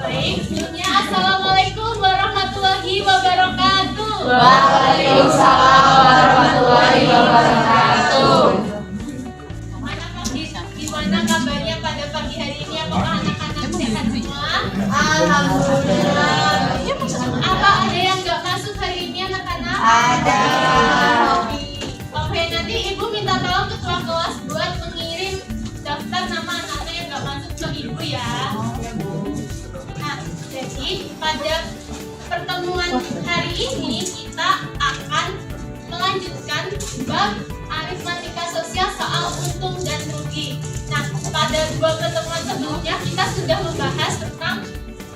Baik, sebelumnya Assalamualaikum warahmatullahi wabarakatuh. Waalaikumsalam warahmatullahi wabarakatuh. Gimana kabarnya pada pagi hari ini? Apakah anak-anak sehat semua? Alhamdulillah. Apa ada yang nggak masuk hari ini anak-anak? Ada. Oke, nanti ibu minta tolong ketua kelas buat mengirim daftar nama anak-anak yang nggak masuk ke ibu ya. Nah, jadi pada pertemuan hari ini kita akan melanjutkan bab aritmatika sosial soal untung dan rugi. Nah, pada dua pertemuan sebelumnya kita sudah membahas tentang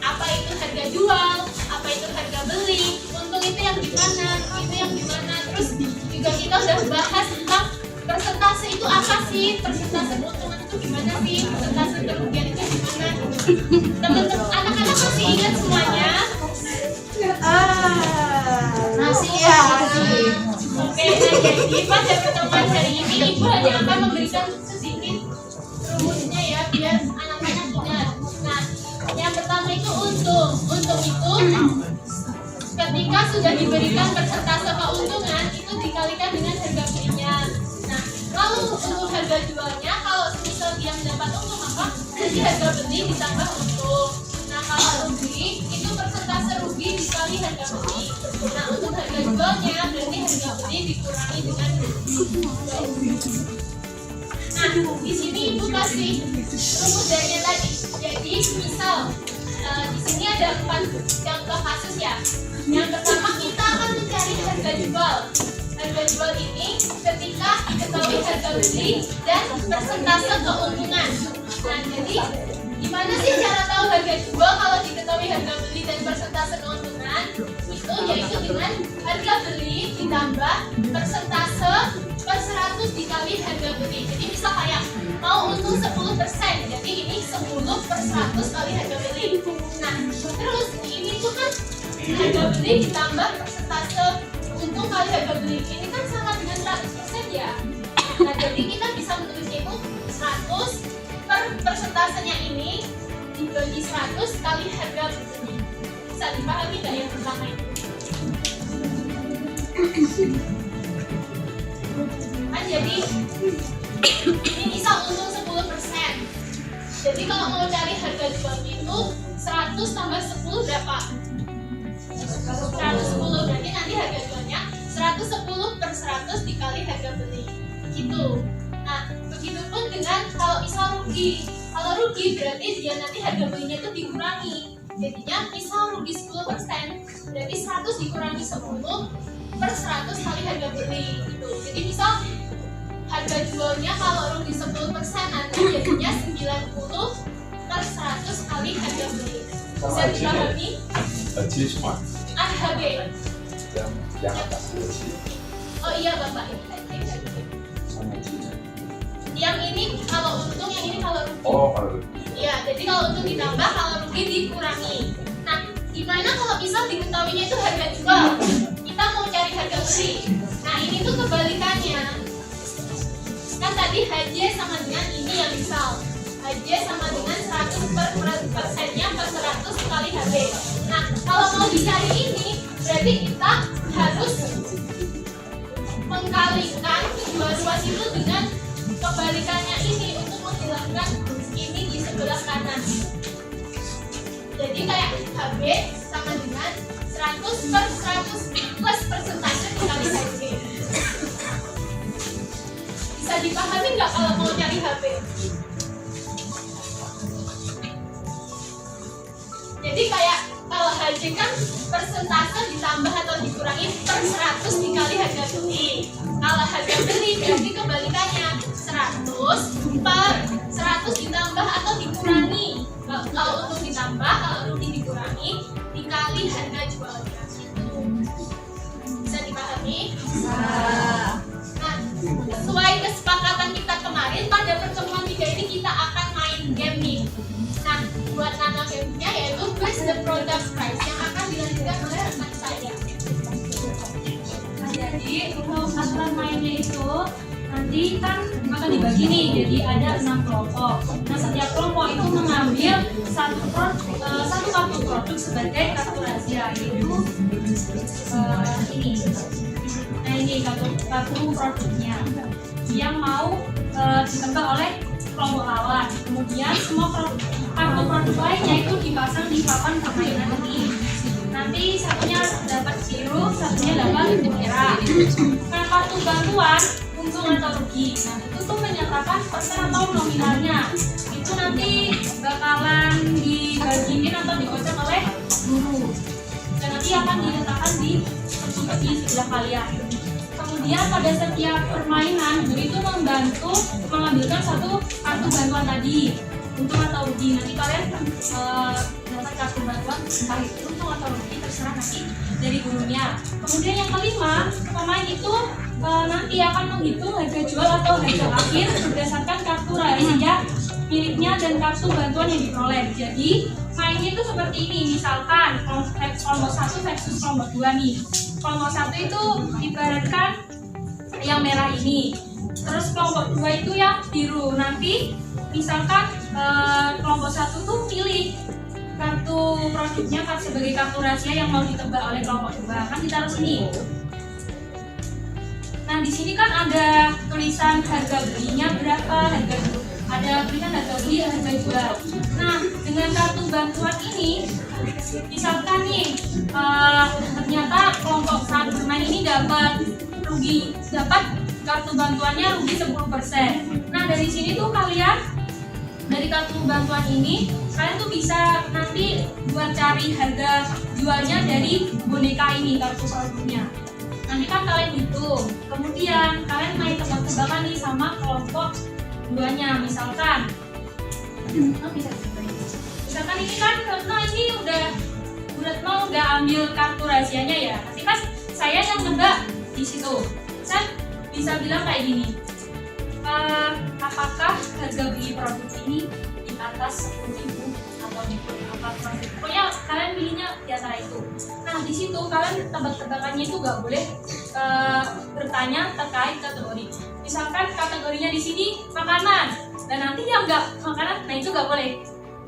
apa itu harga jual, apa itu harga beli, untung itu yang gimana, itu yang gimana. Terus juga kita udah bahas tentang persentase itu apa sih, persentase keuntungan itu gimana sih, persentase kerugian itu gimana. Teman-teman, anak-anak masih ingat semuanya? Masih ya. Oke, nah jadi pada pertemuan hari ini ibu hanya akan memberikan sedikit rumusnya ya biar anak-anak ingat. Nah, yang pertama itu untung. Untung itu ketika sudah diberikan persentase keuntungan itu dikalikan dengan harga belinya. Nah, kalau untuk harga jualnya, kalau misal dia mendapat untung maka jadi harga beli ditambah untung. Nah, kalau rugi itu persentase rugi dikali harga beli. Nah, untuk harga jualnya berarti harga beli dikurangi dengan rugi. Nah, di sini ibu kasih rumus darinya tadi. Jadi, misal di sini ada 4 contoh kasus ya. Yang pertama kita akan mencari harga jual. Harga jual ini ketika diketahui harga beli dan persentase keuntungan. Nah, jadi gimana sih cara tahu harga jual kalau diketahui harga beli dan persentase keuntungan? Itu yaitu dengan harga beli ditambah persentase per 100 dikali harga beli. Jadi misal kayak mau untung 10%, jadi ini 10 per 100 kali harga beli. Nah, terus ini tuh kan harga beli ditambah persentase untung kali harga beli. Ini kan sama dengan 100% ya. Nah, jadi kita bisa menulisnya itu 100 per persentasenya ini dibagi 100 kali harga beli. Bisa dipahami nggak yang pertama itu? Kan jadi ini misal untung 10%. Jadi kalau mau cari harga jualnya itu 100 tambah 10 berapa? 110. Berarti nanti harga jualnya 110 per 100 dikali harga beli. Gitu. Nah, begitupun dengan kalau misal rugi. Kalau rugi berarti dia nanti harga belinya itu dikurangi. Jadinya misal rugi 10%, berarti 100 dikurangi 10 per 100 kali harga beli gitu. Jadi misal harga jualnya kalau rugi 10% nanti jadinya 90 per 100 kali harga beli. Bisa dipahami? AHB. Yang atas itu Oh iya Bapak, yang ini kalau untung, yang ini kalau rugi. oh kalau Iya, jadi kalau untung ditambah, kalau rugi dikurangi. Nah, gimana kalau misal diketahuinya itu harga jual, kita mau cari harga beli. Nah, ini tuh kebalikannya. Kan tadi HJ sama dengan ini ya misal. HJ sama dengan 100 per persennya per 100 kali HB. Nah, kalau mau dicari ini, berarti kita harus mengkalikan kedua ruas itu dengan kebalikannya ini untuk menghilangkan ini di sebelah kanan. Jadi kayak HB sama dengan 100 per 100 plus persentase dikali HB. Bisa dipahami nggak kalau mau cari HB? Jadi kayak kalau HJ kan persentase ditambah atau dikurangi per 100 dikali harga beli. Kalau harga beli berarti kebalikannya 100 per 100 ditambah atau dikurangi. Kalau untung ditambah, kalau rugi dikurangi dikali harga jualnya. Bisa dipahami? Nah, sesuai kesepakatan kita kemarin pada pertemuan 3 ini kita akan main game nih. Nah, buat nama gamenya yaitu Guess the Product Price yang akan dilanjutkan oleh rekan saya. Nah, jadi untuk aturan mainnya itu nanti Jadi kan akan dibagi nih, jadi ada 6 kelompok. Nah setiap kelompok itu mengambil satu kartu produk sebagai kartu rahasia, yaitu ini. Nah ini kartu produknya yang mau ditebak oleh kelompok lawan. Kemudian semua kartu produk lainnya itu dipasang di papan permainan ini. Nanti satunya dapat biru, satunya dapat merah. Nah kartu bantuan untung atau rugi, nah itu tuh menyatakan persen atau nominalnya. Itu nanti bakalan dibagiin atau dikocok oleh guru, dan nanti akan diletakkan di sebelah kalian. Kemudian pada setiap permainan guru itu membantu mengambilkan satu kartu bantuan tadi, untung atau rugi. Nanti kalian dapat kartu bantuan entah itu untung atau rugi, terserah nanti dari gurunya. Kemudian yang kelima, pemain itu nanti akan menghitung harga jual atau harga akhir berdasarkan kartu rahasia miliknya dan kartu bantuan yang diperoleh. Jadi mainnya itu seperti ini, misalkan kelompok 1 versus kelompok 2 nih. Kelompok 1 itu ibaratkan yang merah ini, terus kelompok 2 itu yang biru. Nanti misalkan kelompok 1 tuh pilih kartu produknya sebagai kartu rahasia yang mau ditebak oleh kelompok 2, kan ditaruh sini. Nah di sini kan ada tulisan harga belinya berapa, ada tulisan harga beli, harga jual. Nah dengan kartu bantuan ini, misalkan nih ternyata kelompok saat bermain ini dapat kartu bantuannya rugi 10%. Nah dari sini tuh kalian, dari kartu bantuan ini kalian tuh bisa nanti buat cari harga jualnya dari boneka ini, kartu produknya. Nanti kan kalian hitung, kemudian kalian main tebak-tebakan nih sama kelompok 2-nya. Misalkan ini kan Retno ini udah ambil kartu rahasianya ya. Nanti kan saya yang nebak di situ. Saya bisa bilang kayak gini, apakah harga beli produk ini di atas 10.000 atau di atas 4.000? Pokoknya kalian pilihnya di antara itu. Nah di situ kalian tebak-tebakannya itu nggak boleh bertanya terkait kategori. Misalkan kategorinya di sini makanan, dan nanti yang nggak makanan, nah itu nggak boleh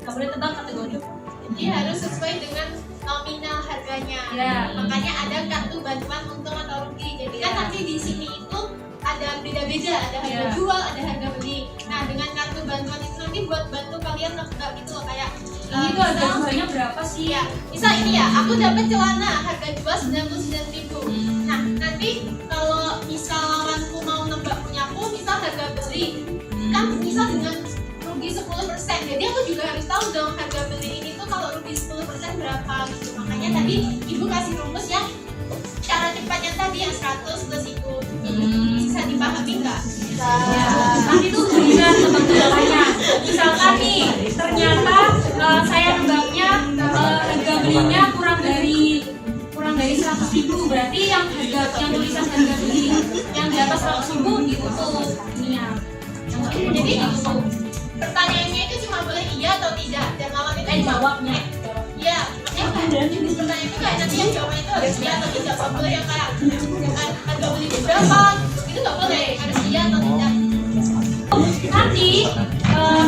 tebak kategori. Jadi harus sesuai dengan nominal harganya. Ya. Makanya ada kartu bantuan untung atau rugi. Jadi kan Ya. nanti di sini itu ada beda-beda, ada harga Ya. jual, ada harga beli. Nah dengan kartu bantuan itu nanti buat bantu kalian nebak gitu loh, kayak Ini tuh harga jualnya berapa sih? ya, misal ini ya, aku dapat celana harga jual 99.000. Nah nanti kalau misal lawanku mau nebak punya aku, misal harga beli kan misal dengan rugi 10%, jadi aku juga harus tahu dong harga beli ini tuh kalau rugi 10% berapa gitu. Makanya tadi ibu kasih rumus yang cara cepatnya tadi yang 100 plus itu. Bisa dipahami nggak? Ya, nanti tuh giliran tebak-tebakannya. Misalkan nih, ternyata saya nebaknya harga belinya kurang dari 100.000, berarti yang tulisan harga beli yang di atas 100.000 ditutup ininya. Jadi pertanyaannya itu cuma boleh iya atau tidak, dan lawan itu Jawabnya. iya. Makanya pertanyaan itu kayak nanti yang jawabnya itu harus iya atau tidak. Nggak boleh yang kayak harga beli itu berapa, itu nggak boleh, harus iya atau tidak. Nanti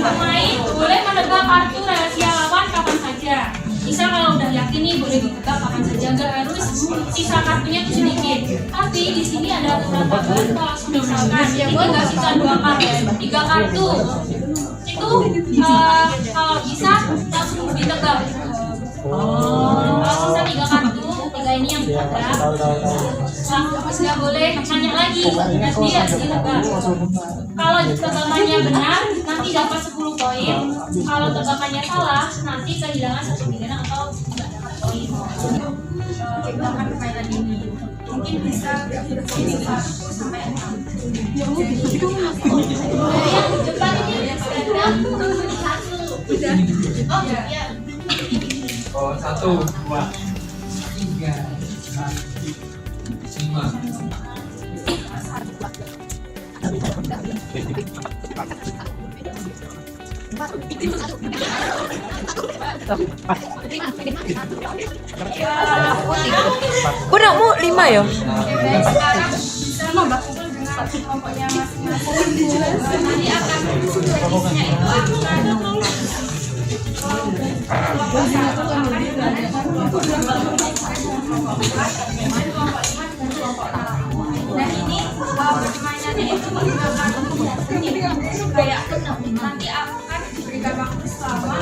pemain boleh menebak kartu rahasia lawan kapan saja. Misal kalau udah yakin nih boleh ditebak kapan saja, nggak harus sisa kartunya itu sedikit. Tapi di sini ada aturan tambahan, kalau misalkan ini nggak sisa 3 kartu, itu kalau bisa langsung ditebak. Kalau sisa 3 kartu, 3 ini yang ditebak, nggak boleh nanya lagi, nanti harus ditebak. Kalau tebakannya benar, nanti dapat 10 poin. Kalau tebakannya salah, nanti kehilangan 1 pilihan atau tidak dapat poin. Tebakan permainan ini mungkin bisa ini 1 sampai 6. Dari yang di depan ini ada 1. Oh iya. Oh, 1, 2, 3, 5. Punakmu 5 ya? Sekarang bisa membahas dengan kelompoknya masing-masing. Nanti akan jenisnya itu akan kelompok satu akan digandakan kelompok dua, kelompok lima dengan kelompok enam. Dan ini permainannya itu menggunakan kayak nanti akan diberikan waktu selama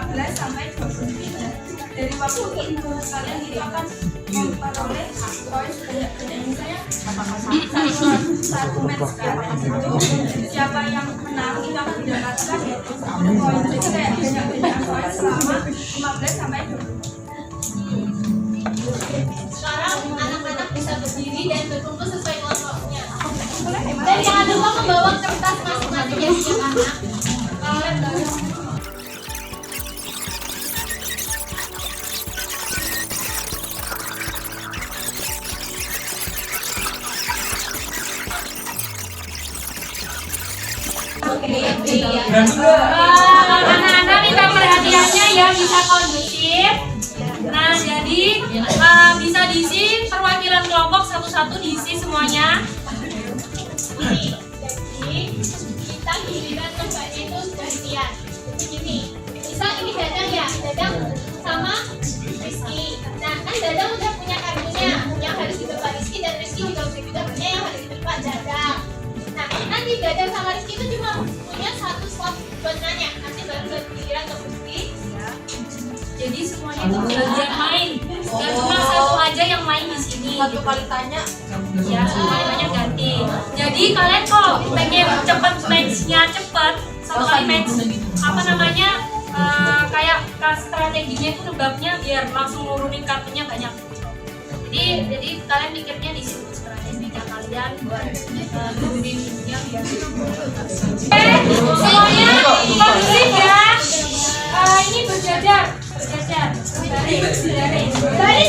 15 sampai 20 menit. Dari waktu itu kalian itu akan memperoleh poin sebanyak-banyaknya, misalnya satu match sekarang itu siapa yang menang itu akan mendapatkan poin, itu kayak banyak-banyak poin selama 15 sampai 20 menit. Sekarang anak-anak bisa berdiri dan berkumpul sesuai kelompoknya. Dan jangan lupa membawa kertas masing-masing ya setiap anak. Anak-anak minta perhatiannya ya, bisa kondusif. Nah, jadi bisa diisi perwakilan kelompok satu-satu, diisi semuanya. Jadi kita giliran lembahnya itu gantian. Begini, misal ini Dadang ya, Dadang sama Rizky. Nah, kan Dadang udah punya kartunya yang harus dibawa Rizky, dan Rizky juga punya yang harus dibawa Dadang. Nah, nanti Dadang sama Rizky itu cuma punya satu slot buat nanya. Nanti baru giliran ke Rizky. Jadi semuanya itu belajar main. Gak cuma satu aja yang main di sini. Satu kali tanya. Ya, semuanya ganti. Jadi kalian kalau pengen cepet match-nya cepet, satu kali match apa namanya kayak strateginya itu nebaknya biar langsung nurunin kartunya banyak. Jadi kalian pikirnya di situ strateginya kalian buat nurunin ininya biar. Semuanya kondusif ya. Ini berjajar. Dari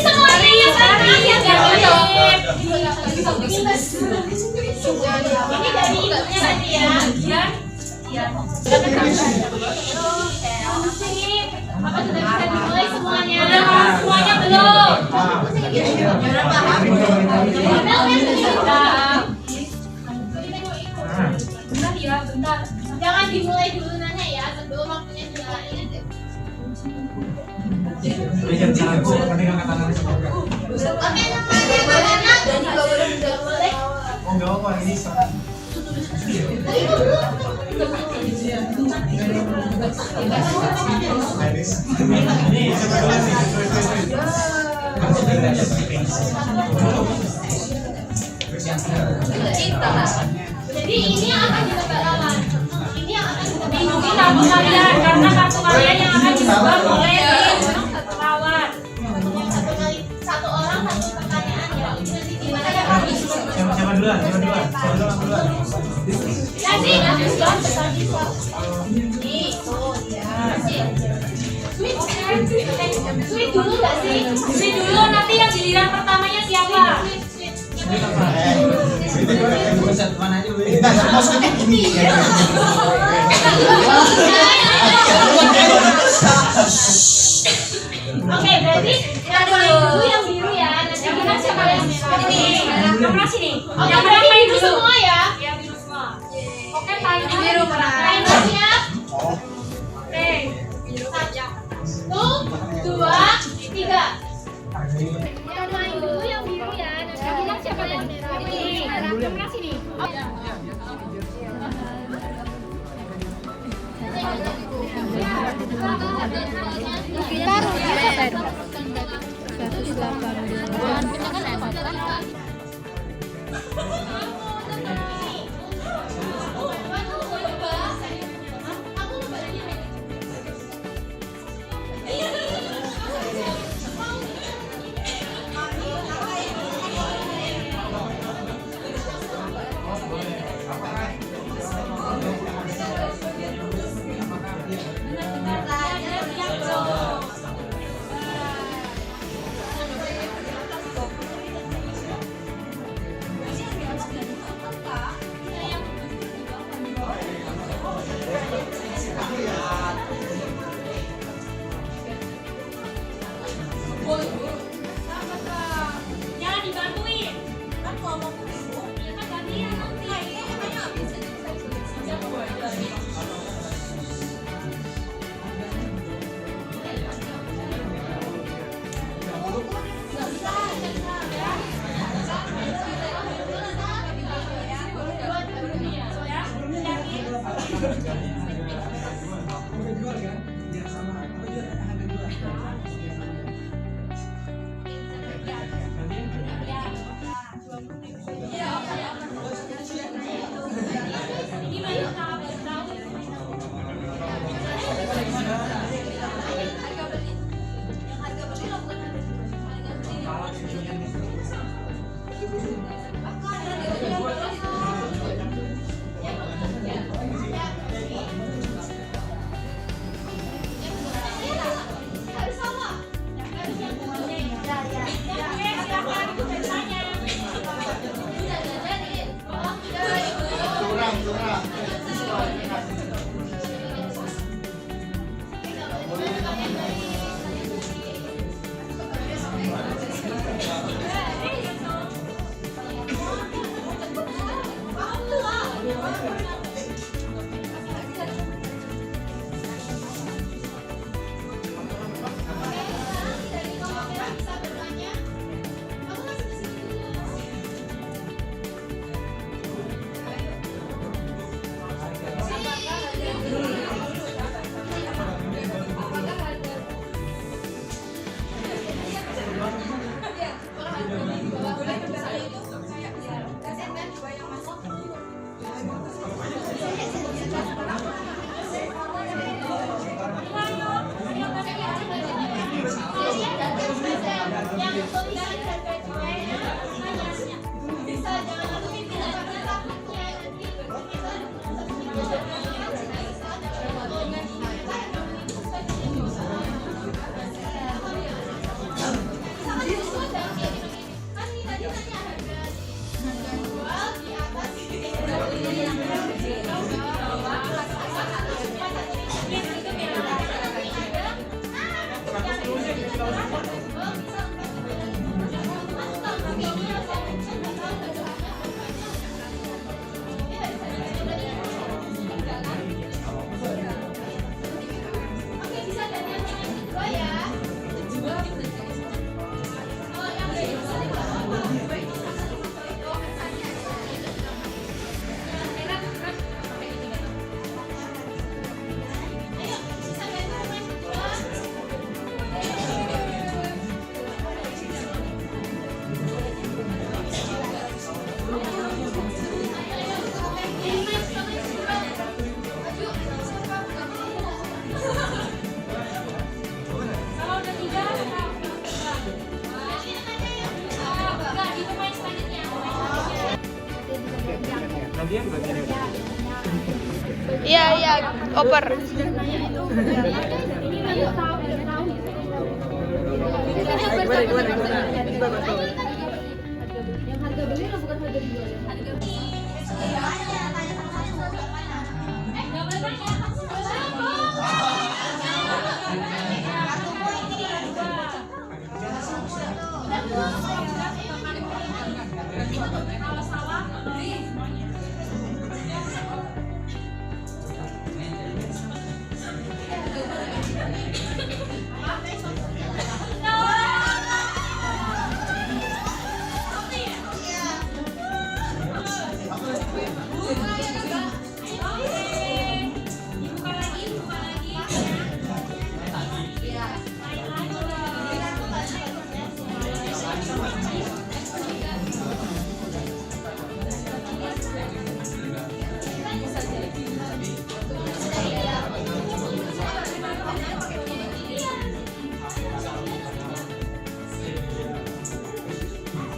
semuanya ya kan? Iya, Ini dari ibunya tadi ya. Iya. Apa sudah bisa dimulai semuanya? Udah semuanya belum? Bentar ya, bentar. Jangan dimulai dulu nanya ya, sebelum waktunya dimulai. Oke, namanya dan juga boleh. Oh, enggak apa ini sama. Jadi ini yang akan ditebak lawan. Ini yang akan ditebak Lindungi kartu kalian karena kartu kalian yang akan disebar oleh lawan. Satu orang satu pertanyaan ya. Ini nanti gimana ya? Siapa duluan? Nanti Nih, tuh ya. Sweet dulu nggak sih? Sweet dulu, nanti yang giliran pertamanya siapa? Oke, berarti yang dulu yang biru ya. Nanti kita siapa yang merah? Kamu kasih nih. Yang berarti biru semua ya. Ya biru semua. Oke, timer biru Timer siap. Oke. 1, 2, 3. Yang main dulu yang biru ya. Nanti kita siapa yang merah? Kamu kasih nih. bagian bagian. Iya, oper.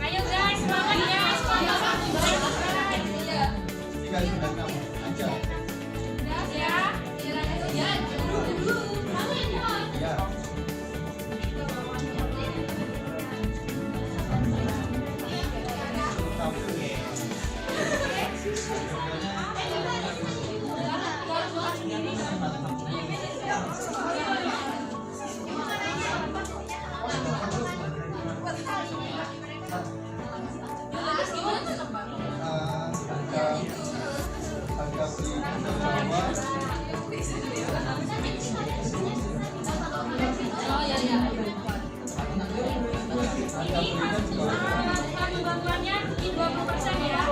Ayo guys, semangat ya, semangat. Bantuannya 20% ya.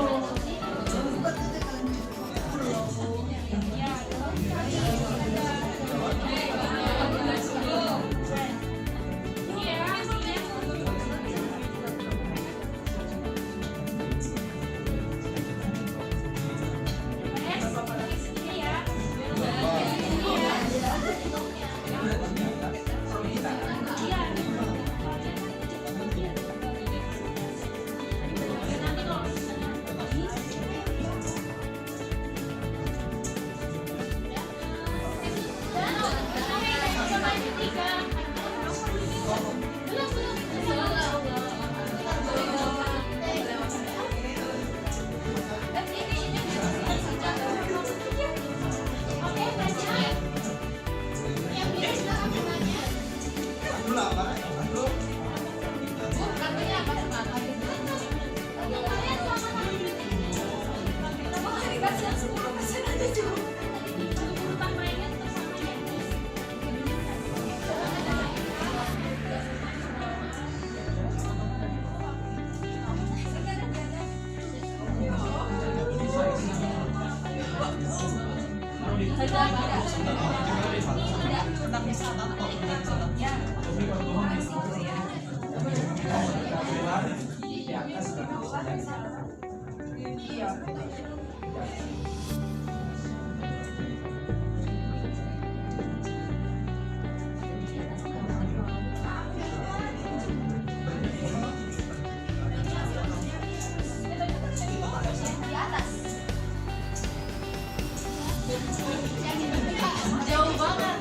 Jauh banget.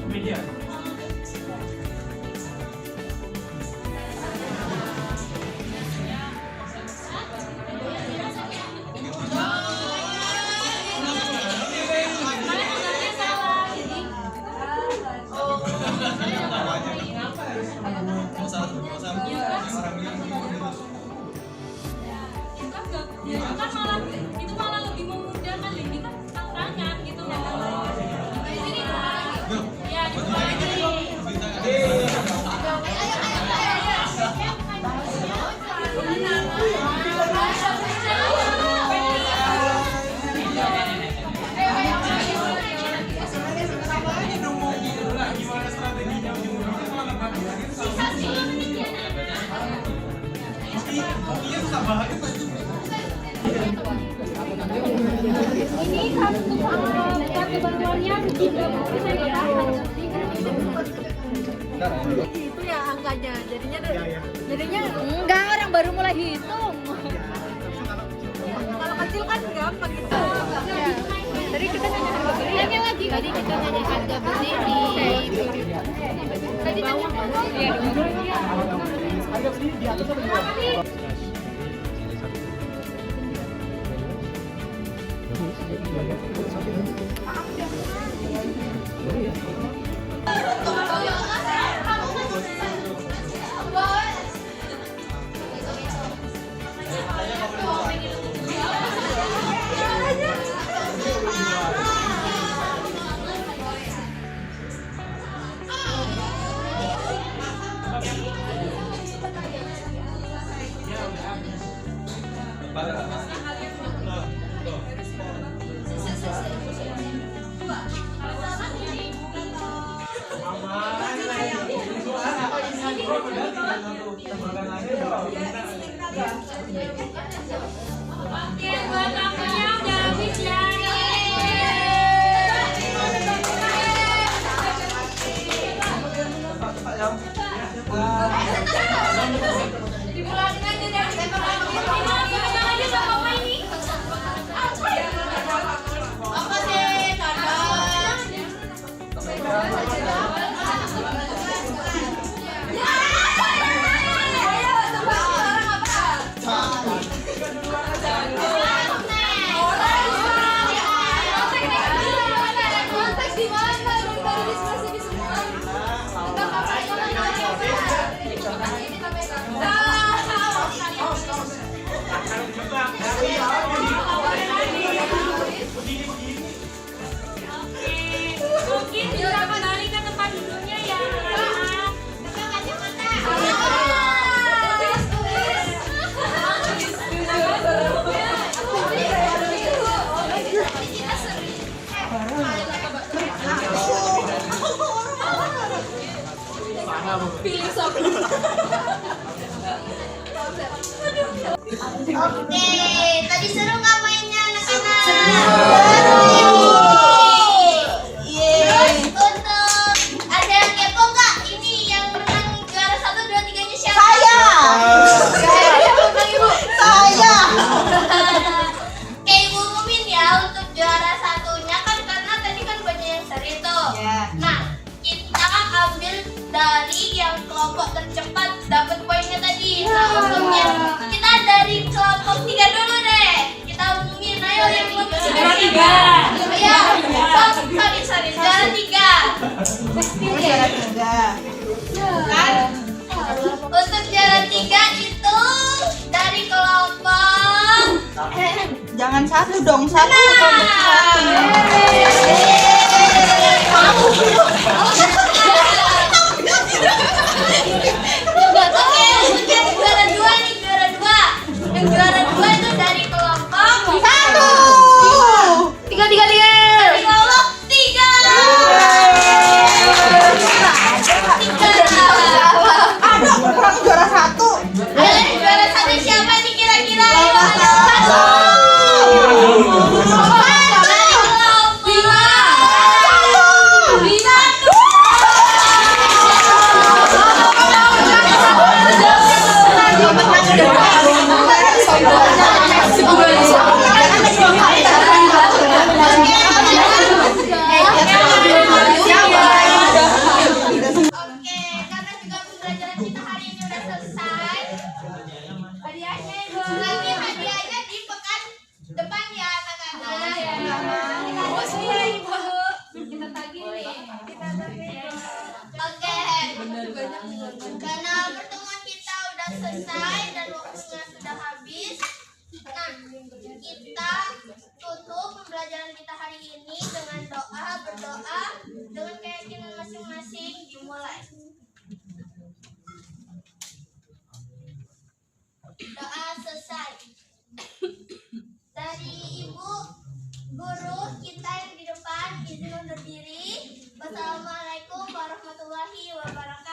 Media. Itu malah lebih memudahkan, ini kan tantangan gitu loh. Ya, kartu bantuannya juga bisa ditahan. Itu ya angkanya, jadinya enggak, orang baru mulai hitung. Kalau kecil kan gampang gitu. Ya. Tadi kita nanya harga beli. Tanya lagi. Tadi kita nanya harga beli di tadi nanya Harga beli di atas apa di bawah? Mungkin bisa kembali ke tempat duduknya ya. Oke, tadi seru nggak mainnya anak-anak? Terus untuk ada yang kepo nggak? Ini yang menang juara 1, 2, 3-nya siapa? Saya. Oke, Ibu umumin ya untuk juara 1-nya kan karena tadi kan banyak yang seri tuh. Nah, kita ambil dari yang kelompok tercepat dapat poinnya tadi. Nah, untuknya kita dari kelompok 3 dulu deh. Kita umumin, ayo yang kelompok Juara 3. Iya, sorry, juara 3. Kan? Untuk juara 3 itu dari kelompok Jangan satu dong, satu. Oke, untuk yang juara 2 nih, juara 2. Yang juara 2 itu dari kelompok 1. Tiga. Dari kelompok 3. Ada kurang juara 1. Ayo, juara 1 siapa nih kira-kira? Ayo, ayo. Oke, karena juga pembelajaran kita hari ini udah selesai. Hadiahnya Ibu. Nanti hadiahnya di pekan depan ya anak-anak. Kita tagih nih. Oke. Karena pertemuan kita udah selesai dan waktunya sudah habis. Nah, kita tutup pembelajaran kita hari ini dengan berdoa dengan keyakinan masing-masing dimulai. Doa selesai. Dari Ibu guru kita yang di depan izin undur diri. Wassalamualaikum warahmatullahi wabarakatuh.